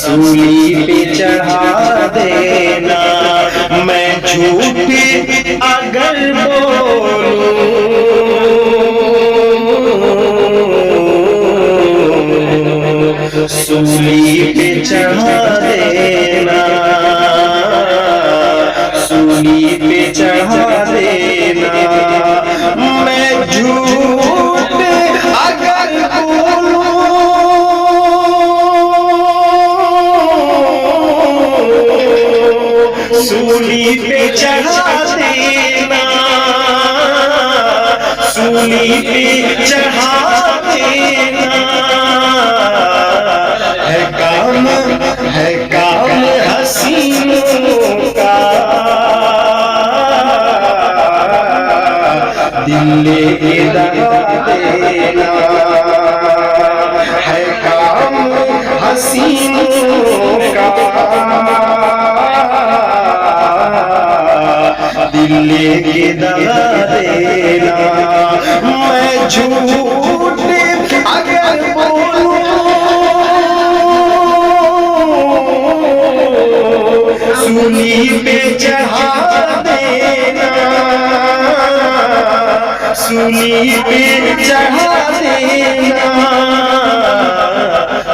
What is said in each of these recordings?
सूली पे चढ़ा देना। मैं झूठ अगर बोलूं सूली पे चढ़ा देना, सूली पे चढ़ा देना। मैं झूठ अगर बोलूं सूली पे चढ़ा देना, सूली पे चढ़ा देना। है काम हसीनों का, दिल लेके दगा देना। है काम हसीनों का, दिल लेके दगा देना। मैं झूठ अगर बोलूं सूली पे चढ़ा देना, सूली पे चढ़ा देना।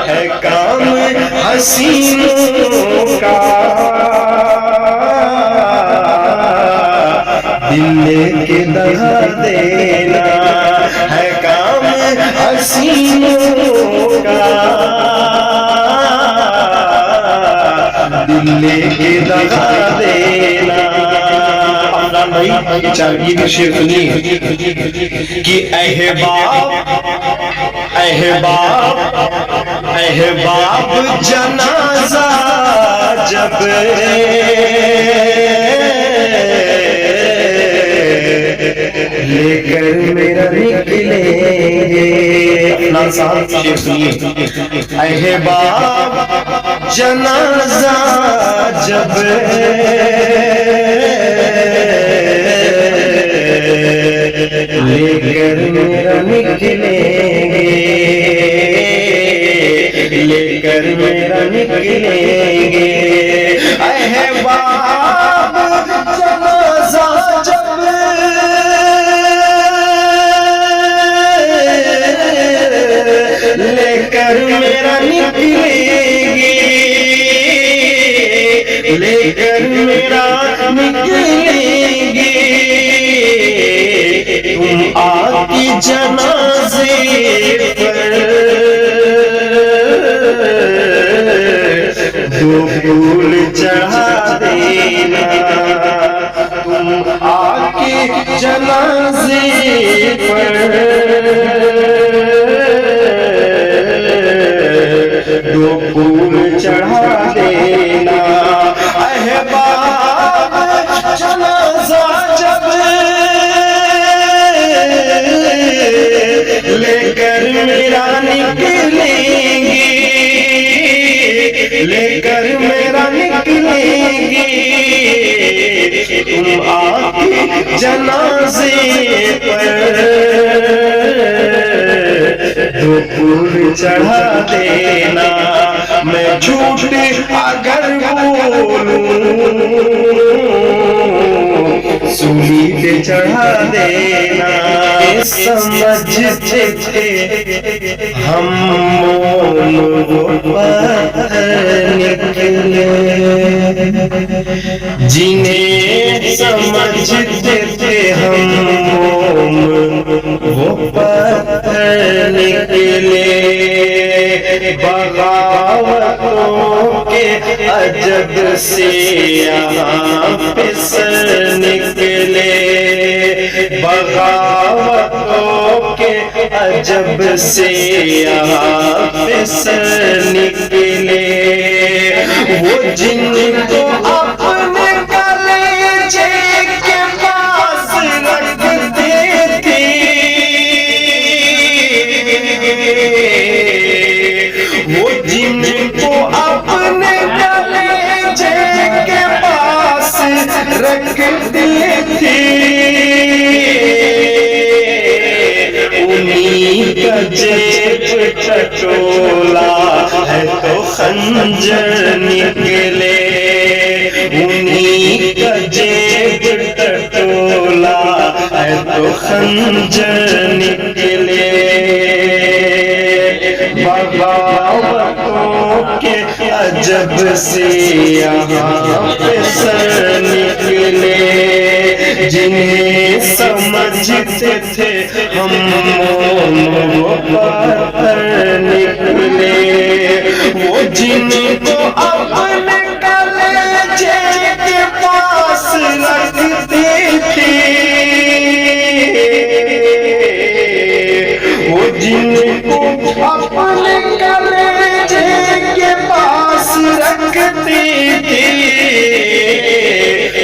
है काम हसीनों का, दिल लेके दगा देना। है काम हसीनों का, दिल लेके दगा देना। भाई चारगी की शेर सुनिए कि अहबाब जनाजा जब लेकर मेरा निकलेंगे। अपना साथ शेर सुनिए। अहबाब जनाजा जब लेकर मेरा निकलेंगे, लेकर मेरा निकलेंगे। अहबाब जनाजा जब लेकर मेरा निकलेंगे, लेकर मेरा निकलेंगे। तुम आके जनाजे पर दो फूल चढ़ा देना। तुम आके जनाजे पर दो फूल चढ़ा देना। अहबाब जनाजा जब लेकर मेरा निकलेंगे, लेकर मेरा निकलेंगे। तुम आके जनाजे पर दो फूल चढ़ा देना। मैं झूठ अगर बोलूं सूली पे चढ़ा देना। समझते थे हम मोम वो पत्थर निकले, जिन्हें समझते थे हम मोम वो पत्थर निकले। बगावतों के अजब से यहाँ फिसल निकले, बगावतों के अजब से यहाँ फिसल निकले। वो जिनको अपने कलेजे के पास रखते थे, वो जिनको अपने कलेजे के पास रखते थे, उन्हीं का जेब टटोला है तो खंजर निकले, उन्हीं का जेब टटोला है तो खंजर निकले। बगावतों के अजब से यहाँ पे सर निकले, जिन्हें समझते थे हम वो पत्थर निकले। वो जिनको अपने कलेजे के पास रखते थे, वो जिनको अपने कलेजे के पास रखते थे,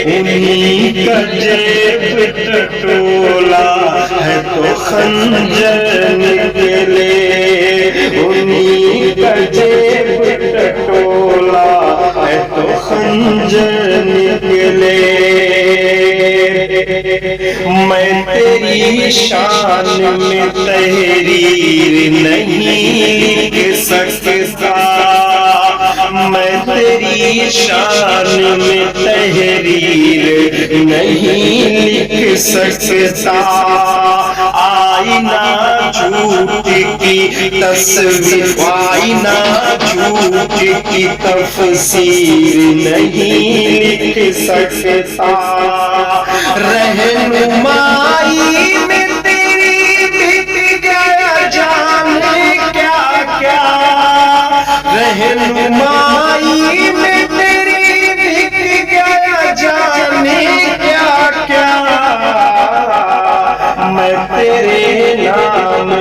उन्हीं का जेब टटोला है तो खंजर निकले, उन्हीं का जेब टटोला है तो खंजर निकले। मैं तेरी शान में तहरीर नहीं लिख सकता, मैं तेरी शान में तहरीर नहीं लिख सकता। आईना झूठ की तस्वीर, आईना झूठ की तफसीर नहीं लिख सकता। रहनुमाई में तेरी बीत गया जाने क्या क्या, रहनुमाई में तेरी बीत गया जाने क्या क्या। मैं तेरे नाम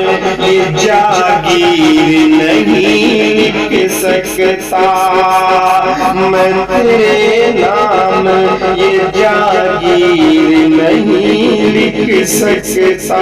ये जागीर नहीं लिख सकता, मैं तेरे नाम ये जागीर नहीं लिख सकता।